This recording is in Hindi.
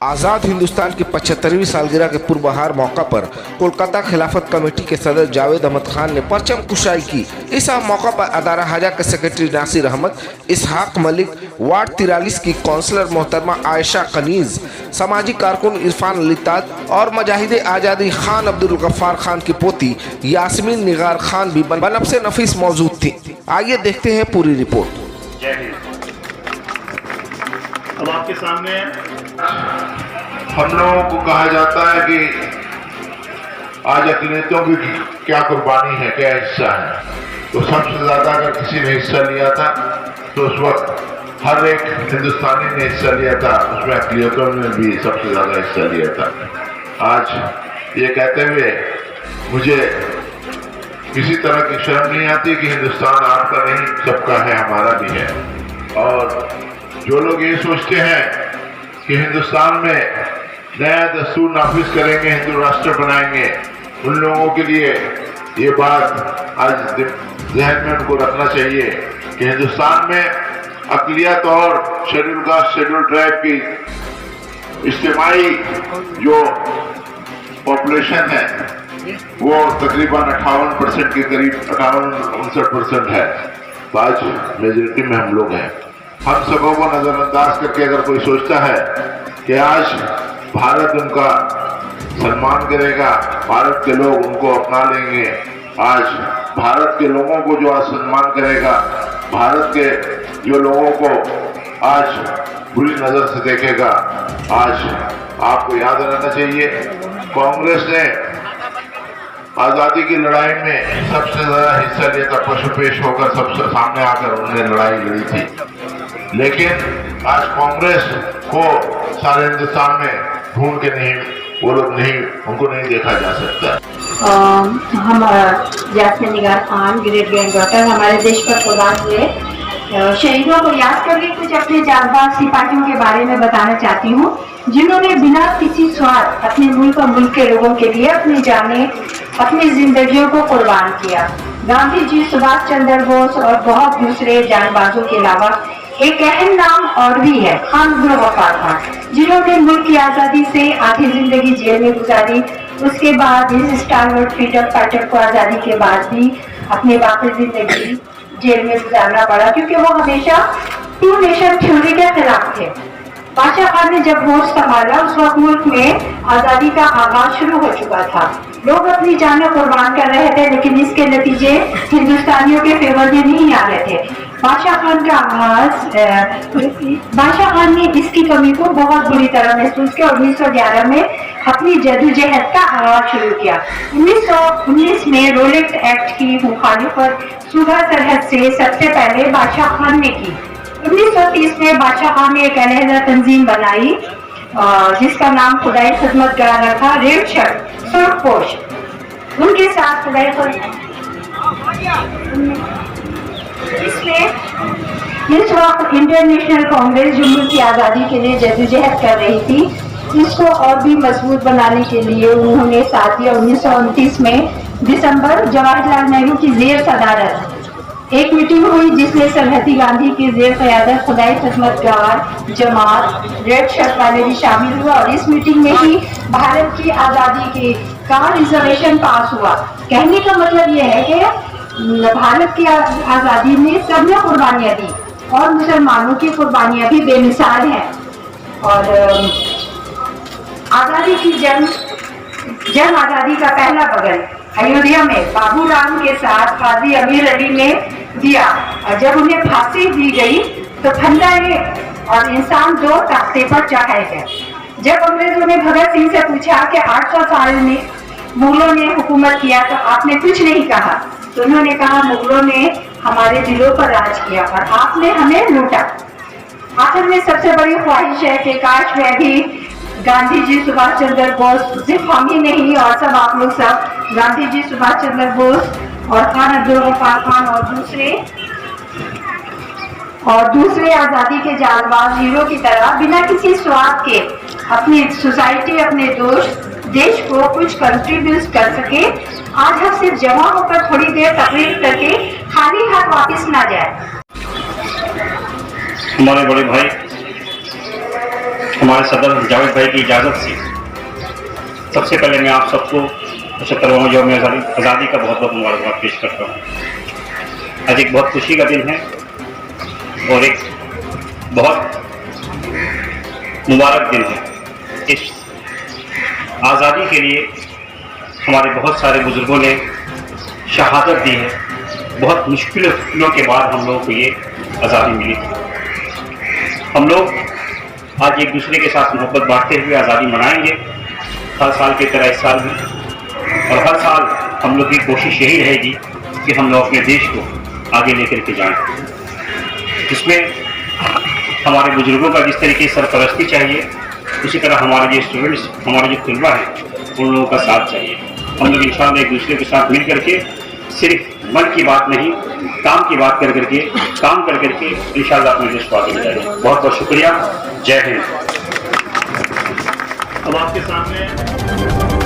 आज़ाद हिंदुस्तान की 75वीं सालगिरह के पूर्वाहार मौका पर कोलकाता खिलाफत कमेटी के सदर जावेद अहमद खान ने परचम कुशाई की। इस मौका पर अदारा हाजा के सेक्रेटरी नासिर अहमद, इसहाक मलिक, वार्ड 43 की काउंसलर मोहतरमा आयशा कनीज, सामाजिक कारकुन इरफान लिताद और मुजाहिदे आज़ादी खान अब्दुल गफ्फार खान की पोती यास्मीन निगार खान भी बनफ्से नफीस मौजूद थी। आइए देखते हैं पूरी रिपोर्ट। अब आपके सामने हम लोगों को कहा जाता है कि आज अकलियतों की क्या कुर्बानी है, क्या हिस्सा है। तो सबसे ज्यादा अगर किसी ने हिस्सा लिया था तो उस वक्त हर एक हिंदुस्तानी ने हिस्सा लिया था, उसमें अकलियतों ने भी सबसे ज्यादा हिस्सा लिया था। आज ये कहते हुए मुझे किसी तरह की शर्म नहीं आती कि हिंदुस्तान आपका नहीं सबका है, हमारा भी है। और जो लोग ये सोचते हैं कि हिंदुस्तान में नया दस्तूर नाफिज करेंगे, हिंदू राष्ट्र बनाएंगे, उन लोगों के लिए ये बात आज जहन में उनको रखना चाहिए कि हिंदुस्तान में अक़लियत और शेड्यूल कास्ट शेड्यूल ट्राइब की इज्तिमाई जो पॉपुलेशन है वो तकरीबन 58% के करीब 58-59% है। तो आज मेजोरिटी में हम लोग हैं। हम सबों को नजरअंदाज करके अगर कोई सोचता है कि आज भारत उनका सम्मान करेगा, भारत के लोग उनको अपना लेंगे, आज भारत के लोगों को जो आज सम्मान करेगा, भारत के जो लोगों को आज बुरी नजर से देखेगा, आज आपको याद रहना चाहिए कांग्रेस ने आजादी की लड़ाई में सबसे ज्यादा हिस्सा लिया था। पशुपेश होकर सबसे सामने आकर उन्होंने लड़ाई लड़ी थी। लेकिन आज कांग्रेस को सारे हिंदुस्तान में ढूंढ के नहीं, वो लोग नहीं, उनको नहीं देखा जा सकता। हम यास्मीन निगार खान ग्रेट ग्रैंड डॉटर हमारे देश पर कुर्बान हुए शहीदों को याद करके कुछ अपने जांबाज सिपाहियों के बारे में बताना चाहती हूँ, जिन्होंने बिना किसी स्वार्थ अपने मुल्क और मुल्क के लोगों के लिए अपनी जानें, अपनी जिंदगियों को कुर्बान किया। गांधी जी, सुभाष चंद्र बोस और बहुत दूसरे जानबाजों के अलावा एक अहम नाम और भी है, खान अब्दुल गफ्फार खान, जिन्होंने मुल्क की आज़ादी से आधी जिंदगी जेल में गुजारी। उसके बाद इस स्टारवर्ड फ्रीडम फाइटर को आज़ादी के बाद भी अपनी बाकी जिंदगी जेल में गुजारना पड़ा, क्योंकि वो हमेशा टू नेशन थ्योरी के खिलाफ थे। बादशाह खान ने जब होश संभाला उस वक्त मुल्क में आज़ादी का आगाज शुरू हो चुका था। लोग अपनी जानें कुर्बान कर रहे थे, लेकिन इसके नतीजे हिंदुस्तानियों के फेवर में नहीं आ रहे थे। बादशाह खान ने इसकी कमी को बहुत बुरी तरह महसूस किया। 1911 में अपनी जदोजहद का आगाज शुरू किया। 1919 में रोलेट एक्ट की मुखालिफत सूबा सरहद से सबसे पहले बादशाह खान ने की। 1930 में बादशाह खान ने एक अलहदा तंजीम बनाई जिसका नाम खुदाई खिदमतगार रखा, रेड शर्ट सुर्खपोश। उनके साथ खुदाई इसमें इस वक्त इंटरनेशनल कांग्रेस जो मुल्क की आज़ादी के लिए जदोजहद कर रही थी, इसको और भी मजबूत बनाने के लिए उन्होंने साथ दिया। 1929 में दिसंबर जवाहरलाल नेहरू की जेर सदारत एक मीटिंग हुई जिसमें सरहदी गांधी की जेर क़यादत खुदाई खिदमतगार जमात रेड शर्ट वाले भी शामिल हुआ। और इस मीटिंग में ही भारत की आज़ादी का रिजर्वेशन पास हुआ। कहने का मतलब यह है कि भारत की आज़ादी में सबने कुर्बानियाँ दी और मुसलमानों की कुर्बानियाँ भी बेमिसाल हैं। और आज़ादी की जंग आज़ादी का पहला बगल अयोध्या में बाबू राम के साथ काजी अमीर अली ने दिया, और जब उन्हें फांसी दी गई तो फंदा और इंसान दो तख्ते पर चढ़ाए गए। जब अंग्रेजों ने भगत सिंह से पूछा कि 800 साल में मुगलों ने हुकूमत किया तो आपने कुछ नहीं कहा, तो उन्होंने कहा मुगलों ने हमारे दिलों पर राज किया और आपने हमें लूटा। आखिर में सबसे बड़ी ख्वाहिश है कि काश मैं भी गांधी जी, सुभाष चंद्र बोस, सिर्फ हम ही नहीं और सब आप लोग सब गांधी जी, सुभाष चंद्र बोस और खान अब्दुल गफ्फार खान और दूसरे आज़ादी के जांबाज हीरो की तरह बिना किसी स्वार्थ के अपनी सोसाइटी, अपने देश को कुछ कंट्रीब्यूट कर सके। आज हम सिर्फ जमा होकर थोड़ी देर तकरीर करके खाली हाथ वापस ना जाए। हमारे बड़े भाई हमारे सदर जावेद भाई की इजाज़त से सबसे पहले मैं आप सबको 75वां यौम आज़ादी का बहुत बहुत मुबारकबाद पेश करता हूँ। आज एक बहुत खुशी का दिन है और एक बहुत मुबारक दिन है। इस आज़ादी के लिए हमारे बहुत सारे बुज़ुर्गों ने शहादत दी है। बहुत मुश्किलों के बाद हम लोगों को ये आज़ादी मिली थी। हम लोग आज एक दूसरे के साथ मोहब्बत बांटते हुए आज़ादी मनाएंगे हर साल की तरह इस साल भी, और हर साल हम लोग की कोशिश यही रहेगी कि हम लोग अपने देश को आगे लेकर के जाएं, जिसमें हमारे बुजुर्गों का जिस तरीके से सरपरस्ती चाहिए, उसी तरह हमारे जो स्टूडेंट्स, हमारे जो तलबा हैं, उन लोगों का साथ चाहिए। हम लोग इंशाअल्लाह एक दूसरे के साथ मिल करके सिर्फ मन की बात नहीं, काम की बात कर करके, काम कर करके इंशाअल्लाह अपने देश को आगे ले जाएंगे। बहुत बहुत शुक्रिया। जय हिंद। अब आपके सामने